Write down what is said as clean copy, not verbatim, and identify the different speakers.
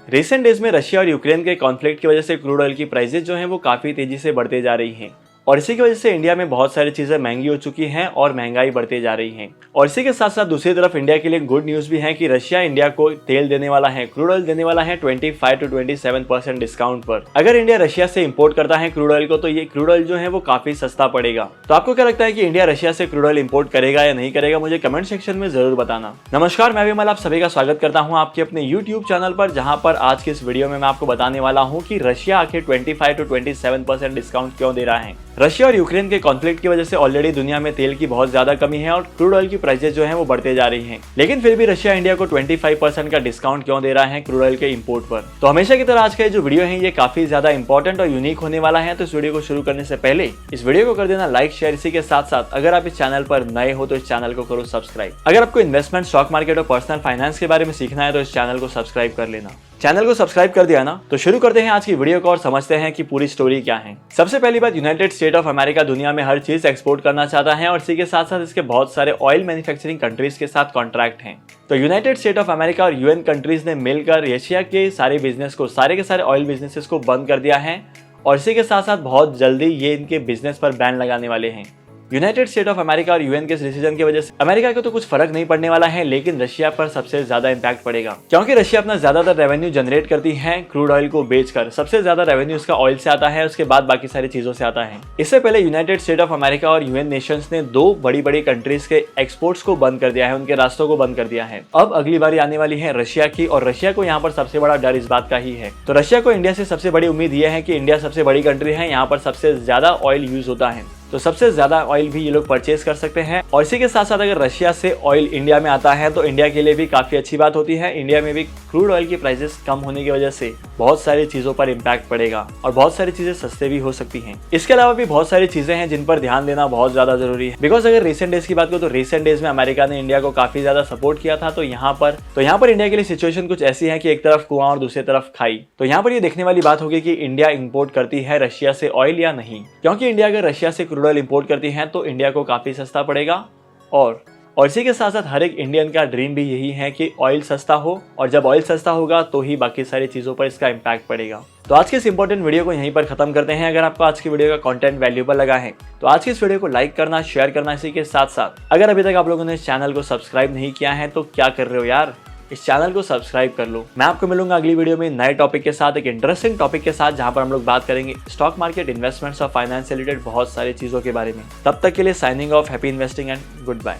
Speaker 1: Recent days में Russia और Ukraine के कॉन्फ्लिक्ट की वजह से क्रूड ऑयल की प्राइसेस जो हैं वो काफ़ी तेज़ी से बढ़ते जा रही हैं और इसी की वजह से इंडिया में बहुत सारी चीज़ें महंगी हो चुकी हैं और महंगाई बढ़ती जा रही है। और इसी के साथ साथ दूसरी तरफ इंडिया के लिए गुड न्यूज़ भी है कि रशिया इंडिया को तेल देने वाला है, क्रूड ऑयल देने वाला है 25 to 27% डिस्काउंट पर। अगर इंडिया रशिया से इंपोर्ट करता है क्रूड ऑयल को तो ये क्रूड ऑयल जो है वो काफ़ी सस्ता पड़ेगा। तो आपको क्या लगता है कि इंडिया रशिया से क्रूड ऑयल इंपोर्ट करेगा या नहीं करेगा, मुझे कमेंट सेक्शन में जरूर बताना। नमस्कार, मैं विमल आप सभी का स्वागत करता हूँ आपके अपने यूट्यूब चैनल पर, जहाँ पर आज की इस वीडियो में मैं आपको बताने वाला हूँ कि रशिया आखिर 25 to 27% डिस्काउंट क्यों दे रहा है। रशिया और यूक्रेन के कॉन्फ्लिक्ट की वजह से ऑलरेडी दुनिया में तेल की बहुत ज्यादा कमी है और क्रूड ऑयल की प्राइसेस जो हैं वो बढ़ते जा रही हैं, लेकिन फिर भी रशिया इंडिया को 25% का डिस्काउंट क्यों दे रहा है क्रूड ऑयल के इंपोर्ट पर। तो हमेशा की तरह आज का जो वीडियो है ये काफी ज्यादा इंपॉर्टेंट और यूनिक होने वाला है। तो इस वीडियो को शुरू करने से पहले इस वीडियो को कर देना लाइक, शेयर। इसी के साथ साथ अगर आप इस चैनल पर नए हो तो इस चैनल को करो सब्सक्राइब। अगर आपको इन्वेस्टमेंट, स्टॉक मार्केट और पर्सनल फाइनेंस के बारे में सीखना है तो इस चैनल को सब्सक्राइब कर लेना। चैनल को सब्सक्राइब कर दिया ना, तो शुरू करते हैं आज की वीडियो को और समझते हैं कि पूरी स्टोरी क्या है। सबसे पहली बात, यूनाइटेड स्टेट ऑफ अमेरिका दुनिया में हर चीज एक्सपोर्ट करना चाहता है और इसी के साथ साथ इसके बहुत सारे ऑयल मैन्युफैक्चरिंग कंट्रीज के साथ कॉन्ट्रैक्ट हैं। तो यूनाइटेड स्टेट ऑफ अमेरिका और यूएन कंट्रीज ने मिलकर रशिया के सारे बिजनेस को, सारे के सारे ऑयल बिजनेसेस को बंद कर दिया है और इसी के साथ साथ बहुत जल्दी ये इनके बिजनेस पर बैन लगाने वाले हैं। यूनाइटेड स्टेट ऑफ अमेरिका और यूएन के इस डिसीजन की वजह से अमेरिका को तो कुछ फर्क नहीं पड़ने वाला है, लेकिन रशिया पर सबसे ज्यादा इंपैक्ट पड़ेगा, क्योंकि रशिया अपना ज्यादातर रेवेन्यू जनरेट करती है क्रूड ऑयल को बेचकर। सबसे ज्यादा रेवेन्यू उसका ऑयल से आता है, उसके बाद बाकी सारी चीजों से आता है। इससे पहले यूनाइटेड स्टेट ऑफ अमेरिका और यूएन नेशंस ने दो बड़ी बड़ी कंट्रीज के एक्सपोर्ट्स को बंद कर दिया है, उनके रास्तों को बंद कर दिया है। अब अगली बारी आने वाली है रशिया की, और रशिया को यहाँ पर सबसे बड़ा डर इस बात का ही है। तो रशिया को इंडिया से सबसे बड़ी उम्मीद यह है कि इंडिया सबसे बड़ी कंट्री है, यहाँ पर सबसे ज्यादा ऑयल यूज होता है, तो सबसे ज्यादा ऑयल भी ये लोग परचेज कर सकते हैं। और इसी के साथ साथ अगर रशिया से ऑयल इंडिया में आता है तो इंडिया के लिए भी काफी अच्छी बात होती है। इंडिया में भी क्रूड ऑयल की प्राइसेस कम होने की वजह से बहुत सारी चीजों पर इम्पैक्ट पड़ेगा और बहुत सारी चीजें सस्ते भी हो सकती हैं। इसके अलावा भी बहुत सारी चीजें हैं जिन पर ध्यान देना बहुत ज्यादा जरूरी है। बिकॉज अगर रिसेंट डेज की बात करो तो रिसेंट डेज में अमेरिका ने इंडिया को काफी ज्यादा सपोर्ट किया था। तो यहाँ पर इंडिया के लिए सिचुएशन कुछ ऐसी है कि एक तरफ कुआं और दूसरी तरफ खाई। तो यहाँ पर ये देखने वाली बात होगी कि इंडिया इंपोर्ट करती है रशिया से ऑयल या नहीं, क्योंकि इंडिया अगर रशिया से क्रूड ऑयल इंपोर्ट करती है तो इंडिया को काफी सस्ता पड़ेगा। और इसी के साथ साथ हर एक इंडियन का ड्रीम भी यही है कि ऑयल सस्ता हो, और जब ऑयल सस्ता होगा तो ही बाकी सारी चीजों पर इसका इम्पैक्ट पड़ेगा। तो आज के इस इंपॉर्टेंट वीडियो को यहीं पर खत्म करते हैं। अगर आपको आज की वीडियो का कंटेंट वैल्यूएबल लगा है तो आज की इस वीडियो को लाइक करना, शेयर करना। इसी के साथ साथ अगर अभी तक आप लोगों ने इस चैनल को सब्सक्राइब नहीं किया है तो क्या कर रहे हो यार, इस चैनल को सब्सक्राइब कर लो। मैं आपको मिलूंगा अगली वीडियो में नए टॉपिक के साथ, एक इंटरेस्टिंग टॉपिक के साथ, जहां पर हम लोग बात करेंगे स्टॉक मार्केट, इन्वेस्टमेंट्स और फाइनेंस से रिलेटेड बहुत सारी चीजों के बारे में। तब तक के लिए signing off, happy investing and good bye.